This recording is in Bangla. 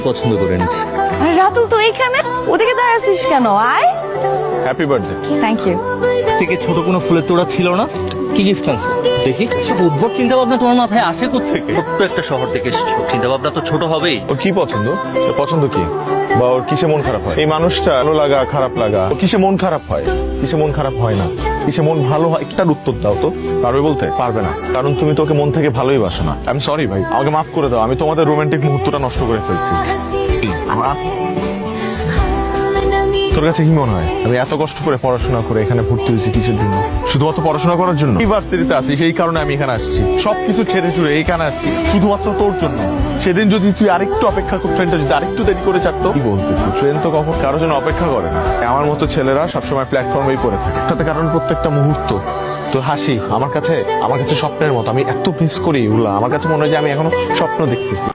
পছন্দ করে নিচ্ছি। আরে রাতুল তো এইখানে, ওদিকে দাঁড়িয়ে আছিস কেন? আয়। Happy birthday. Thank you. থেকে ছোট কোনো ফুলের তোড়া ছিল না? কি গিফট আনছো দেখি? সব উদ্ভট চিন্তা ভাবনা তোমার মাথায় আসে কোত্থেকে? ছোট্ট একটা শহর থেকে এসেছো, চিন্তা ভাবনা তো ছোট হবেই। ওর কি পছন্দ? ওর পছন্দ কি? বা ওর কিসে মন খারাপ হয়? এই মানুষটা ভালো লাগা খারাপ লাগা, ওর কিসে মন খারাপ হয়? কিসে মন খারাপ হয় না? কিসে মন ভালো হয়? একটার উত্তর দাও তো। পারবে বলতে? পারবে না, কারণ তুমি তোকে মন থেকে ভালোই বাসো না। আমি সরি ভাই, আমাকে মাফ করে দাও, আমি তোমাদের রোমান্টিক মুহূর্তটা নষ্ট করে ফেলছি। তোর কাছে কি মনে হয় আমি এত কষ্ট করে পড়াশোনা করে এখানে ভর্তি হয়েছি কিসের জন্য? শুধুমাত্র পড়াশোনা করার জন্য? ইউনিভার্সিটিতে আসি, সেই কারণে আমি এখানে আসছি। সবকিছু ছেড়ে ছুড়ে এখানে আসছি শুধুমাত্র তোর জন্য। সেদিন যদি তুই আরেকটু অপেক্ষা করতো, ট্রেনটা যদি আরেকটু দেরি করে চাটতো। কি বলতেছি, ট্রেন তো কখন কারোর জন্য অপেক্ষা করে না। আমার মতো ছেলেরা সবসময় প্ল্যাটফর্মেই পড়ে থাকে, তাতে কারণ প্রত্যেকটা মুহূর্ত তো হাসি আমার কাছে স্বপ্নের মতো। আমি এত মিস করি ওগুলা, আমার কাছে মনে হয় যে আমি এখনো স্বপ্ন দেখতেছি।